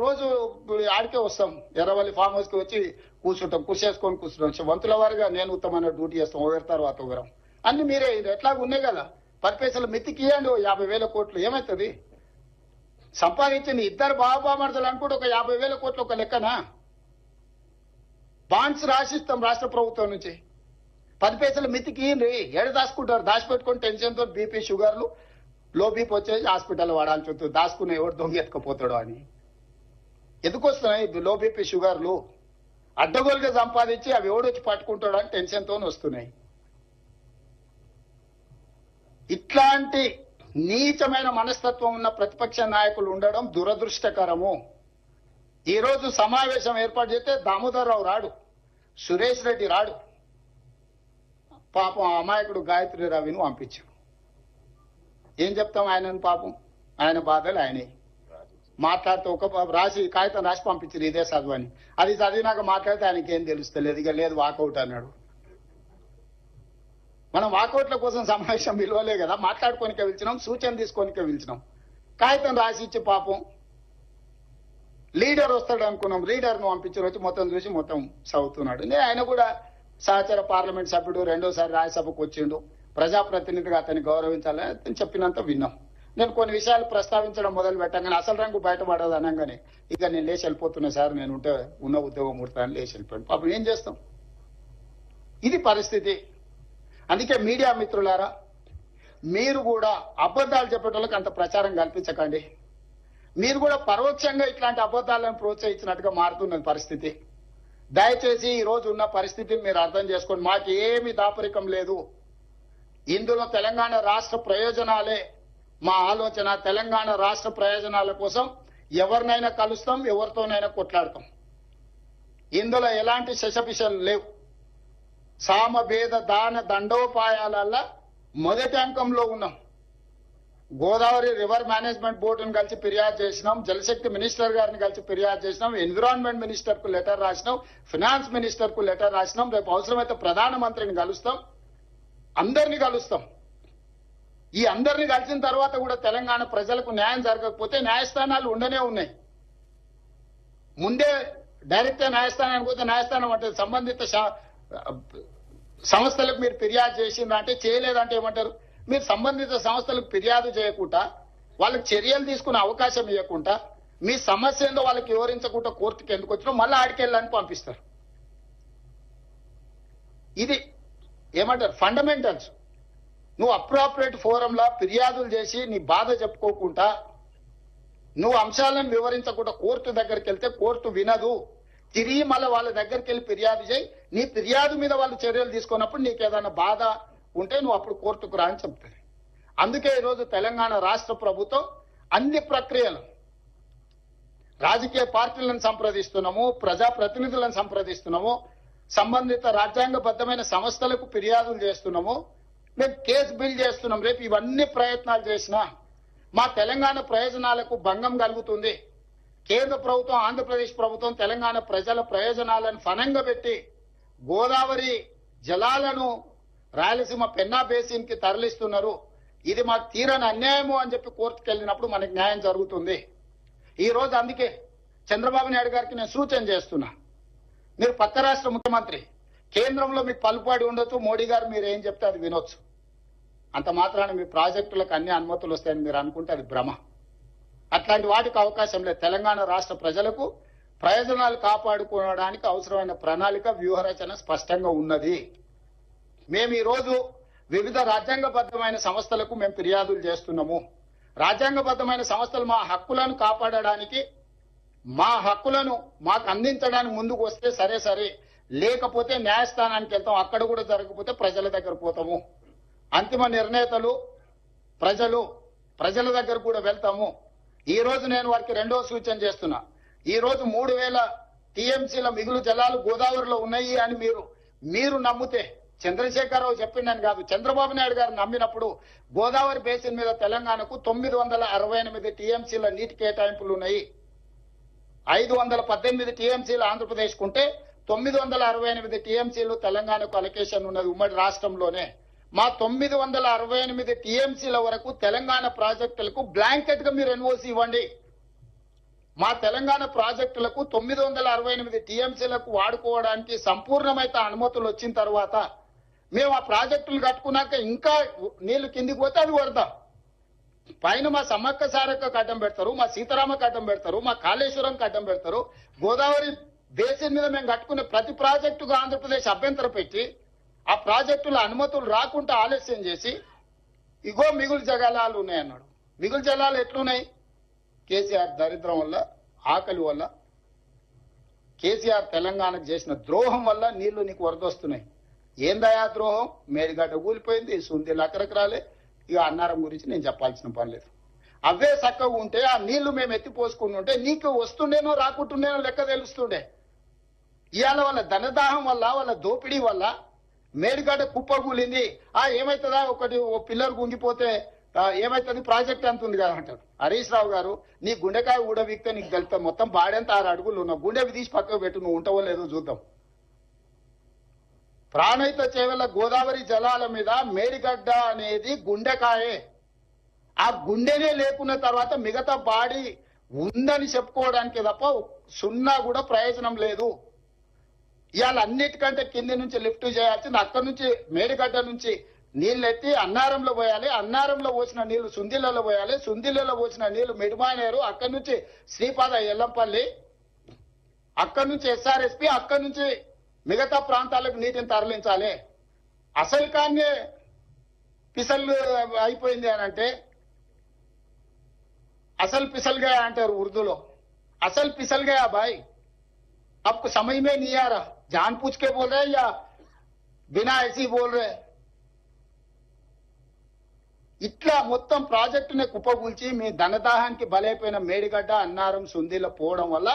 రోజు ఆడికే వస్తాం, ఎర్రవల్లి ఫామ్ హౌస్ కి వచ్చి కూర్చుంటాం, కూర్చుంటాం. వంతుల వారిగా నేను ఉత్తమైన డ్యూటీ చేస్తాం, ఒకరి తర్వాత ఒకరం. అన్ని మీరే ఎట్లాగ ఉన్నాయి కదా. 10 పైసలు మితికి ఇవ్వండి, 50,000 కోట్లు ఏమవుతుంది? సంపాదించింది ఇద్దరు బాబామర్దలు అనుకుంటే ఒక 50,000 కోట్లు ఒక లెక్కనా? బాండ్స్ రాసిస్తాం రాష్ట్ర ప్రభుత్వం నుంచి. 10 పైసలు మితికి ఇవ్వండి. ఏడు దాచుకుంటారు, దాచిపెట్టుకుని టెన్షన్తో బీపీ షుగర్లు లో బీపీ వచ్చేసి హాస్పిటల్ వాడాల్సి వస్తుంది. దాచుకుని ఎవరు దొంగ ఎత్తుకుపోతాడు అని. ఎందుకు వస్తున్నాయి లో బీపీ షుగర్లు? అడ్డగోలుగా సంపాదించి అవి ఎవడొచ్చి పట్టుకుంటాడు అని టెన్షన్తో వస్తున్నాయి. ఇట్లాంటి నీచమైన మనస్తత్వం ఉన్న ప్రతిపక్ష నాయకులు ఉండడం దురదృష్టకరము. ఈ రోజు సమావేశం ఏర్పాటు చేస్తే దామోదరరావు రాడు, సురేష్ రెడ్డి రాడు, పాపం అమాయకుడు గాయత్రి రవిని పంపించాడు. ఏం చెప్తాం ఆయనను? పాపం ఆయన బాధలు ఆయనే మాట్లాడితే ఒక రాసి కాగితం రాసి పంపించారు, ఇదే చదువు అని. అది చదివినాక మాట్లాడితే ఆయనకి ఏం తెలుస్తలేదు. ఇక లేదు వాకౌట్ అన్నాడు. మనం వాకౌట్ల కోసం సమావేశం విలువలే కదా, మాట్లాడుకోనికే పిలిచినాం, సూచన తీసుకోనికే పిలిచినాం. కాగితం రాసి ఇచ్చి పాపం లీడర్ వస్తాడు అనుకున్నాం, లీడర్ను పంపించారు. వచ్చి మొత్తం చూసి మొత్తం చదువుతున్నాడు. ఆయన కూడా సహచర పార్లమెంట్ సభ్యుడు, రెండోసారి రాజ్యసభకు వచ్చిండు, ప్రజాప్రతినిధిగా అతన్ని గౌరవించాలని అతను చెప్పినంత విన్నాం. నేను కొన్ని విషయాలు ప్రస్తావించడం మొదలు పెట్టగానే అసలు రంగు బయటపడదు అనగానే ఇక నేను లేచి వెళ్ళిపోతున్నా సార్, నేను ఉంటే ఉన్న ఉద్యోగం ముడతాను లేచి వెళ్ళిపోయాను. పాపం ఏం చేస్తాం? ఇది పరిస్థితి. అందుకే మీడియా మిత్రులారా, మీరు కూడా అబద్ధాలు చెప్పేటోళ్ళకి అంత ప్రచారం కల్పించకండి. మీరు కూడా పరోక్షంగా ఇట్లాంటి అబద్ధాలను ప్రోత్సహించినట్టుగా మారుతున్న పరిస్థితి. దయచేసి ఈ రోజు ఉన్న పరిస్థితిని మీరు అర్థం చేసుకోండి. మాకు ఏమి దాపరికం లేదు. ఇందులో తెలంగాణ రాష్ట్ర ప్రయోజనాలే మా ఆలోచన. తెలంగాణ రాష్ట్ర ప్రయోజనాల కోసం ఎవరినైనా కలుస్తాం, ఎవరితోనైనా కొట్లాడతాం. ఇందులో ఎలాంటి శశపిషలు లేవు. సామభేద దాన దండోపాయాలల్లా మొదటి అంకంలో ఉన్నాం. గోదావరి రివర్ మేనేజ్మెంట్ బోర్డును కలిసి ఫిర్యాదు చేసినాం, జలశక్తి మినిస్టర్ గారిని కలిసి ఫిర్యాదు చేసినాం, ఎన్విరాన్మెంట్ మినిస్టర్ కు లెటర్ రాసినాం, ఫినాన్స్ మినిస్టర్ కు లెటర్ రాసినాం. రేపు అవసరమైతే ప్రధానమంత్రిని కలుస్తాం, అందరినీ కలుస్తాం. ఈ అందరినీ కలిసిన తర్వాత కూడా తెలంగాణ ప్రజలకు న్యాయం జరగకపోతే న్యాయస్థానాలు ఉండనే ఉన్నాయి. ముందే డైరెక్ట్ న్యాయస్థానానికి పోతే న్యాయస్థానం అంటే సంబంధిత సంస్థలకు మీరు ఫిర్యాదు చేసిండ్రు అంటే, చేయలేదంటే ఏమంటారు? మీరు సంబంధిత సంస్థలకు ఫిర్యాదు చేయకుండా, వాళ్ళకి చర్యలు తీసుకునే అవకాశం ఇవ్వకుండా, మీ సమస్య ఏందో వాళ్ళకి వివరించకుండా కోర్టుకి ఎందుకు వచ్చినా మళ్ళీ ఆడికెళ్ళని పంపిస్తారు. ఇది ఏమంటారు? ఫండమెంటల్స్. నువ్వు అప్రాపరేట్ ఫోరంలా ఫిర్యాదులు చేసి నీ బాధ చెప్పుకోకుండా, నువ్వు అంశాలను వివరించకుండా కోర్టు దగ్గరికి వెళ్తే కోర్టు వినదు. తిరిగి మళ్ళీ వాళ్ళ దగ్గరికి వెళ్ళి ఫిర్యాదు చేయి. నీ ఫిర్యాదు మీద వాళ్ళు చర్యలు తీసుకున్నప్పుడు నీకు ఏదైనా బాధ ఉంటే నువ్వు అప్పుడు కోర్టుకు రా అని చెప్తారు. అందుకే ఈరోజు తెలంగాణ రాష్ట్ర ప్రభుత్వం అన్ని ప్రక్రియలు, రాజకీయ పార్టీలను సంప్రదిస్తున్నాము, ప్రజాప్రతినిధులను సంప్రదిస్తున్నాము, సంబంధిత రాజ్యాంగబద్ధమైన సంస్థలకు ఫిర్యాదులు చేస్తున్నాము, మేము కేసు బిల్ చేస్తున్నాం. రేపు ఇవన్నీ ప్రయత్నాలు చేసినా మా తెలంగాణ ప్రయోజనాలకు భంగం కలుగుతుంది. కేంద్ర ప్రభుత్వం, ఆంధ్రప్రదేశ్ ప్రభుత్వం తెలంగాణ ప్రజల ప్రయోజనాలను ఫనంగా పెట్టి గోదావరి జలాలను రాయలసీమ పెన్నా బేసిన్ కి తరలిస్తున్నారు. ఇది మాకు తీరని అన్యాయము అని చెప్పి కోర్టుకు వెళ్ళినప్పుడు మనకి న్యాయం జరుగుతుంది. ఈ రోజు అందుకే చంద్రబాబు నాయుడు గారికి నేను సూచన చేస్తున్నా, మీరు పక్క రాష్ట్ర ముఖ్యమంత్రి, కేంద్రంలో మీకు పలుపాడి ఉండొచ్చు, మోడీ గారు మీరు ఏం చెప్తే అది వినొచ్చు. అంత మాత్రాన మీ ప్రాజెక్టులకు అన్ని అనుమతులు వస్తాయని మీరు అనుకుంటే అది భ్రమ. అట్లాంటి వాటికి అవకాశం లేదు. తెలంగాణ రాష్ట్ర ప్రజలకు ప్రయోజనాలు కాపాడుకోవడానికి అవసరమైన ప్రణాళిక, వ్యూహరచన స్పష్టంగా ఉన్నది. మేము ఈ రోజు వివిధ రాజ్యాంగబద్ధమైన సంస్థలకు మేము ఫిర్యాదులు చేస్తున్నాము. రాజ్యాంగబద్ధమైన సంస్థలు మా హక్కులను కాపాడడానికి, మా హక్కులను మాకు అందించడానికి ముందుకు వస్తే సరే, లేకపోతే న్యాయస్థానానికి వెళ్తాం. అక్కడ కూడా జరగకపోతే ప్రజల దగ్గర పోతాము. అంతిమ నిర్ణేతలు ప్రజల దగ్గర కూడా వెళ్తాము. ఈ రోజు నేను వారికి రెండో సూచన చేస్తున్నా. ఈ రోజు 3,000 టీఎంసీల మిగులు జలాలు గోదావరిలో ఉన్నాయి అని మీరు నమ్మితే, చంద్రశేఖరరావు చెప్పిందని కాదు, చంద్రబాబు నాయుడు గారు నమ్మినప్పుడు గోదావరి బేసిన్ మీద తెలంగాణకు 968 టీఎంసీల నీటి కేటాయింపులు ఉన్నాయి. 518 టీఎంసీలు ఆంధ్రప్రదేశ్ కుంటే 968 టీఎంసీలు తెలంగాణకు అలొకేషన్ ఉన్నది ఉమ్మడి రాష్ట్రంలోనే. మా 968 టీఎంసీల వరకు తెలంగాణ ప్రాజెక్టులకు బ్లాంకెట్ గా మీరు ఎన్ఓసి ఇవ్వండి. మా తెలంగాణ ప్రాజెక్టులకు 968 టీఎంసీలకు వాడుకోవడానికి సంపూర్ణమైన అనుమతులు వచ్చిన తర్వాత మేము ఆ ప్రాజెక్టులు కట్టుకున్నాక ఇంకా నీళ్లు కిందికి పోతే అది వరద. పైన మా సమ్మక్క సారక్క అడ్డం పెడతారు, మా సీతారామకు అడ్డం పెడతారు, మా కాళేశ్వరం అడ్డం పెడతారు. గోదావరి బేసిన్ మీద మేము కట్టుకునే ప్రతి ప్రాజెక్టుకు ఆంధ్రప్రదేశ్ అభ్యంతరం పెట్టి ఆ ప్రాజెక్టుల అనుమతులు రాకుండా ఆలస్యం చేసి ఇగో మిగులు జలాలు ఉన్నాయన్నాడు. మిగులు జలాలు ఎట్లున్నాయి? కేసీఆర్ దరిద్రం వల్ల, ఆకలి వల్ల, కేసీఆర్ తెలంగాణకు చేసిన ద్రోహం వల్ల నీళ్లు నీకు వరదొస్తున్నాయి. ఏందయా ద్రోహం? మేడిగడ్డ కూలిపోయింది, సుందీలు అక్కడికి రాలే. ఇక అన్నారం గురించి నేను చెప్పాల్సిన పని లేదు. అవే చక్కగా ఉంటే ఆ నీళ్లు మేము ఎత్తిపోసుకుని ఉంటే నీకు వస్తుండేనో రాకుంటుండేనో లెక్క తెలుస్తుండే. ఇవాళ వాళ్ళ ధనదాహం వల్ల, వాళ్ళ దోపిడీ వల్ల మేడిగడ్డ కుప్ప కూలింది. ఏమైతుందా, ఒకటి ఓ పిల్లర్ గుంగిపోతే ఏమైతుంది, ప్రాజెక్ట్ అంత ఉంది కదా అంటాడు. హరీష్ రావు గారు, నీ గుండెకాయ ఊడవిక్తే నీకు తెలుస్తా. మొత్తం బాడెంత 6 అడుగులు ఉన్నావు, గుండెవి తీసి పక్కకు పెట్టు, నువ్వు ఉంటావో లేదో చూద్దాం. ప్రాణహిత చేవెళ్ల గోదావరి జలాల మీద మేడిగడ్డ అనేది గుండెకాయే. ఆ గుండెనే లేకున్న తర్వాత మిగతా బాడీ ఉందని చెప్పుకోవడానికి తప్ప సున్నా కూడా ప్రయోజనం లేదు. ఇవాళ అన్నిటికంటే కింది నుంచి లిఫ్ట్ చేయాల్సింది, అక్కడి నుంచి మేడిగడ్డ నుంచి నీళ్లు ఎత్తి అన్నారంలో పోయాలి, అన్నారంలో పోసిన నీళ్లు సుందిళ్లలో పోయాలి, సుందిళ్లలో పోసిన నీళ్లు మిడిమానేరు, అక్కడి నుంచి శ్రీపాద ఎల్లంపల్లి, అక్కడి నుంచి ఎస్ఆర్ఎస్పి, అక్కడి నుంచి మిగతా ప్రాంతాలకు నీటిని తరలించాలి. అసలు కానీ పిసలు అయిపోయింది అని అంటే, అసలు పిసలుగా అంటారు ఉర్దూలో. అసలు పిసలుగా బాయ్, आपको समझ में नहीं आ रहा, जान पूछ के बोल रहे या बिना ऐसी बोल रहे. ఇట్లా మొత్తం ప్రాజెక్టుని కుప్పగూల్చి మీ ధనదాహానికి బలైపోయిన మేడిగడ్డ, అన్నారం, సుందీల పోవడం వల్ల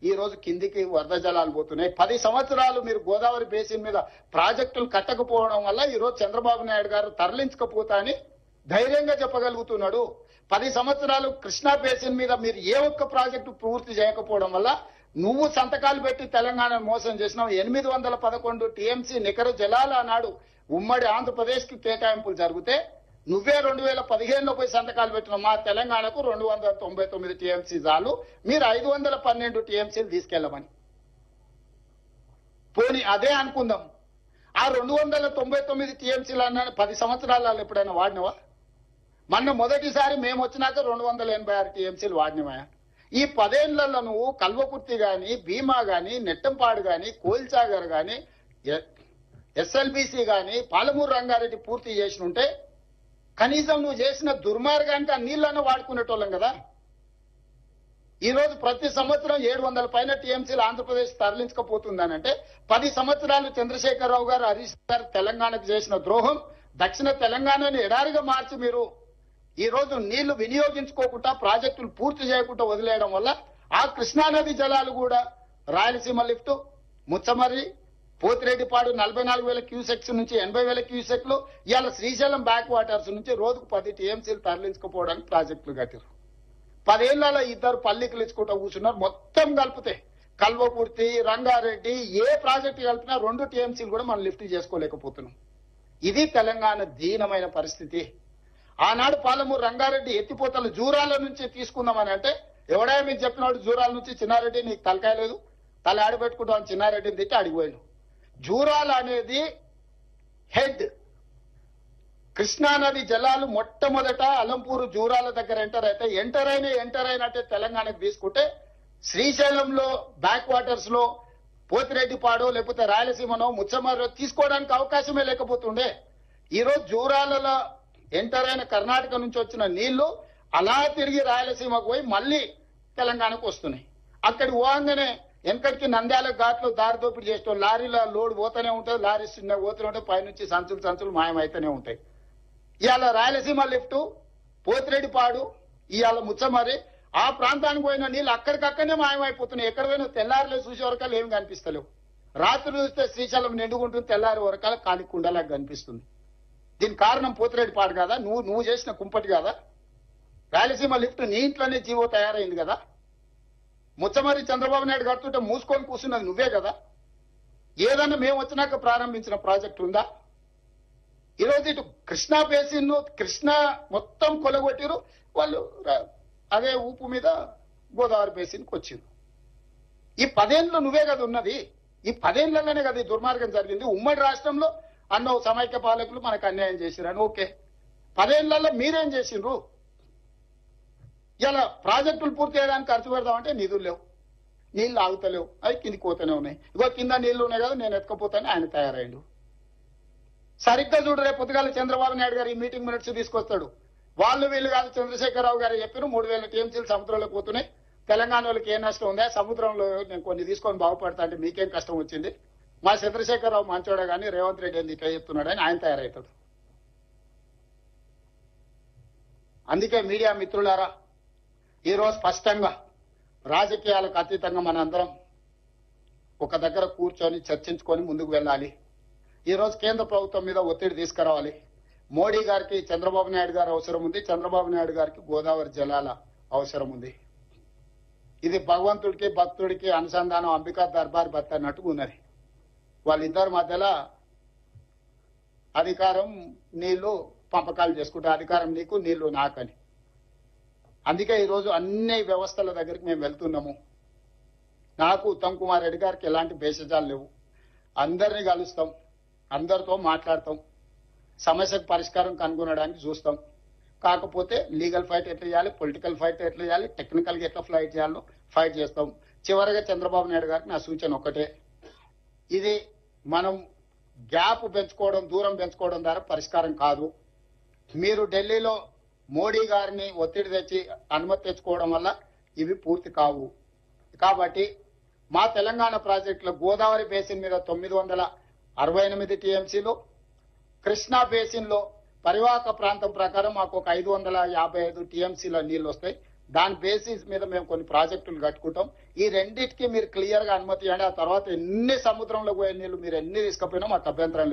ఈ రోజు కిందికి వరద జలాలు పోతున్నాయి. 10 సంవత్సరాలు మీరు గోదావరి బేసిన్ మీద ప్రాజెక్టులు కట్టకపోవడం వల్ల ఈ రోజు చంద్రబాబు నాయుడు గారు తరలించకపోతా అని ధైర్యంగా చెప్పగలుగుతున్నాడు. 10 సంవత్సరాలు కృష్ణా బేసిన్ మీద మీరు ఏ ఒక్క ప్రాజెక్టు పూర్తి చేయకపోవడం వల్ల నువ్వు సంతకాలు పెట్టి తెలంగాణను మోసం చేసినావు. 811 టీఎంసీ నికర జలాలు అన్నాడు ఉమ్మడి ఆంధ్రప్రదేశ్ కి కేటాయింపులు జరిగితే నువ్వే 2015లో పోయి సంతకాలు పెట్టినావు. మా తెలంగాణకు 299 టీఎంసీ చాలు, మీరు 512 టీఎంసీలు తీసుకెళ్లమని. పోనీ అదే అనుకుందాం, ఆ 299 టీఎంసీలు అన్న 10 సంవత్సరాలలో ఎప్పుడైనా వాడినవా? మొన్న మొదటిసారి మేము వచ్చినాక 286 టీఎంసీలు వాడినవా? ఈ 10 ఏళ్లలో నువ్వు కల్వకుర్తి గాని, భీమా గాని, నెట్టంపాడు గాని, కోల్చాగర్ గాని, ఎస్ఎల్బిసి గాని, పాలమూరు రంగారెడ్డి పూర్తి చేసినుంటే కనీసం నువ్వు చేసిన దుర్మార్గానికి ఆ నీళ్లను వాడుకునేటోళ్ళం కదా. ఈ రోజు ప్రతి సంవత్సరం 700 పైన టీఎంసీలు ఆంధ్రప్రదేశ్ తరలించకపోతుందనంటే 10 సంవత్సరాలు చంద్రశేఖరరావు గారు, హరీష్ గారు తెలంగాణకు చేసిన ద్రోహం, దక్షిణ తెలంగాణని ఎడారిగా మార్చి మీరు ఈ రోజు నీళ్లు వినియోగించుకోకుండా ప్రాజెక్టులు పూర్తి చేయకుండా వదిలేయడం వల్ల ఆ కృష్ణానది జలాలు కూడా రాయలసీమ లిఫ్ట్, ముచ్చమర్రి, పోతిరెడ్డిపాడు 44,000 క్యూసెక్స్ నుంచి 80,000 క్యూసెక్లు, ఇవాళ శ్రీశైలం బ్యాక్ వాటర్స్ నుంచి రోజుకు 10 టీఎంసీలు తరలించుకోవడానికి ప్రాజెక్టులు కట్టారు. 10 ఏళ్లలో ఇద్దరు పల్లికలు ఇచ్చుకుంటూ కూర్చున్నారు. మొత్తం కలిపితే కల్వకుర్తి, రంగారెడ్డి ఏ ప్రాజెక్టు కలిపినా 2 టీఎంసీలు కూడా మనం లిఫ్ట్ చేసుకోలేకపోతున్నాం. ఇది తెలంగాణ దీనమైన పరిస్థితి. ఆనాడు పాలమూరు రంగారెడ్డి ఎత్తిపోతలు జూరాల నుంచి తీసుకుందామని అంటే ఎవడా మీకు చెప్పినాడు, జూరాల నుంచి చిన్నారెడ్డి నీకు తలకాయ లేదు, తల ఆడిపెట్టుకుంటామని చిన్నారెడ్డిని తిట్టి అడిగిపోయాడు. జూరాల అనేది హెడ్, కృష్ణానది జలాలు మొట్టమొదట అలంపూరు జూరాల దగ్గర ఎంటర్ అయినట్టే తెలంగాణకు తీసుకుంటే శ్రీశైలంలో బ్యాక్ వాటర్స్ లో పోతిరెడ్డిపాడో లేకపోతే రాయలసీమనో ముచ్చమర్రో తీసుకోవడానికి అవకాశమే లేకపోతుండే. ఈ రోజు జూరాలలో ఎంటర్ అయిన కర్ణాటక నుంచి వచ్చిన నీళ్లు అలా తిరిగి రాయలసీమకు పోయి మళ్ళీ తెలంగాణకు వస్తున్నాయి. అక్కడి పోగానే వెనకటికి నంద్యాల ఘాట్లో దారి దోపిడీ చేస్తాం, లారీల లోడ్ పోతూనే ఉంటుంది, లారీ చిన్న పోతూనే ఉంటాయి, పైనుంచి సంచులు మాయమైతేనే ఉంటాయి. ఇవాళ రాయలసీమ లిఫ్ట్, పోతిరెడ్డిపాడు, ఇవాళ ముచ్చమర్రి, ఆ ప్రాంతానికి పోయిన నీళ్ళు అక్కడికక్కడనే మాయమైపోతున్నాయి. ఎక్కడ పోయినా తెల్లారిలో చూసే వరకాలు ఏమి కనిపిస్తలేవు. రాత్రి చూస్తే శ్రీశైలం నిండుకుంటుంది, తెల్లారి వరకాల కాలి కుండలాగా కనిపిస్తుంది. దీనికి కారణం పోతిరెడ్డిపాడు కదా, నువ్వు చేసిన కుంపటి కదా. రాయలసీమ లిఫ్ట్ నీ ఇంట్లోనే జీవో తయారైంది కదా. ముచ్చమర్రి చంద్రబాబు నాయుడు కడుతుంటే మూసుకొని కూర్చున్నది నువ్వే కదా. ఏదన్నా మేము వచ్చినాక ప్రారంభించిన ప్రాజెక్టు ఉందా? ఈరోజు ఇటు కృష్ణా బేసిన్, కృష్ణా మొత్తం కొలగొట్టిరు వాళ్ళు. అదే ఊపు మీద గోదావరి బేసిన్కి వచ్చింది. ఈ 10 ఏళ్ళు నువ్వే కదా ఉన్నది. ఈ 10 ఏళ్లలోనే కదా ఈ దుర్మార్గం జరిగింది. ఉమ్మడి రాష్ట్రంలో అన్నో సమైక్య పాలకులు మనకు అన్యాయం చేసిరని ఓకే. 10 ఏళ్లలో మీరేం చేసిండ్రు? ఇలా ప్రాజెక్టులు పూర్తి చేయడానికి ఖర్చు పెడదామంటే నిధులు లేవు, నీళ్లు ఆగుతలేవు, అవి కిందికి పోతూనే ఉన్నాయి. ఇగో కింద నీళ్లు ఉన్నాయి కదా నేను ఎత్తుకపోతాను ఆయన తయారైండు. సరిగ్గా చూడు, రేపు పొద్దుగాల చంద్రబాబు నాయుడు గారు ఈ మీటింగ్ మినిట్స్ తీసుకొస్తాడు. వాళ్ళు వీళ్ళు కాదు, చంద్రశేఖరరావు గారు చెప్పిన 3000 టీఎంసీలు సముద్రంలోకి పోతున్నాయి, తెలంగాణ వాళ్ళకి ఏ నష్టం ఉందా, సముద్రంలో నేను కొన్ని తీసుకొని బాగుపడతా అంటే మీకేం కష్టం వచ్చింది, మా చంద్రశేఖరరావు మంచోడే కానీ రేవంత్ రెడ్డి ఏంది ఇట్లా చెప్తున్నాడు అని ఆయన తయారవుతాడు. అందుకే మీడియా మిత్రులారా, ఈరోజు స్పష్టంగా రాజకీయాలకు అతీతంగా మనందరం ఒక దగ్గర కూర్చొని చర్చించుకొని ముందుకు వెళ్ళాలి. ఈరోజు కేంద్ర ప్రభుత్వం మీద ఒత్తిడి తీసుకురావాలి. మోడీ గారికి చంద్రబాబు నాయుడు గారు అవసరం ఉంది, చంద్రబాబు నాయుడు గారికి గోదావరి జలాల అవసరం ఉంది. ఇది భగవంతుడికి భక్తుడికి అనుసంధానం, అంబికా దర్బార్ భర్త అన్నట్టుగా ఉన్నది. వాళ్ళిద్దరి మధ్యలో అధికారం నీళ్లు పంపకాలు చేసుకుంటే అధికారం నీకు నీళ్లు నాకని. అందుకే ఈరోజు అన్ని వ్యవస్థల దగ్గరికి మేము వెళ్తున్నాము. నాకు ఉత్తమ్ కుమార్ రెడ్డి గారికి ఎలాంటి భేషజాలు లేవు. అందరినీ కలుస్తాం, అందరితో మాట్లాడతాం, సమస్యకు పరిష్కారం కనుగొనడానికి చూస్తాం. కాకపోతే లీగల్ ఫైట్ ఎట్లా చేయాలి, పొలిటికల్ ఫైట్ ఎట్లా చేయాలి, టెక్నికల్ గా ఎట్లా ఫైట్ చేయాలో ఫైట్ చేస్తాం. చివరిగా చంద్రబాబు నాయుడు గారికి నా సూచన ఒకటే, ఇది మనం గ్యాప్ పెంచుకోవడం, దూరం పెంచుకోవడం ద్వారా పరిష్కారం కాదు. మీరు ఢిల్లీలో మోడీ గారిని ఒత్తిడి తెచ్చి అనుమతి తెచ్చుకోవడం వల్ల ఇవి పూర్తి కావు. కాబట్టి మా తెలంగాణ ప్రాజెక్టులో గోదావరి బేసిన్ మీద 968 టీఎంసీలు, కృష్ణా బేసిన్ లో పరివాహక ప్రాంతం ప్రకారం మాకు ఒక 555 టీఎంసీల నీళ్లు వస్తాయి. దాని బేసిస్ మీద మేము కొన్ని ప్రాజెక్టులు కట్టుకుంటాం. ఈ రెండింటికి మీరు క్లియర్ గా అనుమతి ఇవ్వండి. ఆ తర్వాత ఎన్ని సముద్రంలో పోయే నీళ్లు మీరు ఎన్ని తీసుకుపోయినా మాకు అభ్యంతరం లేదు.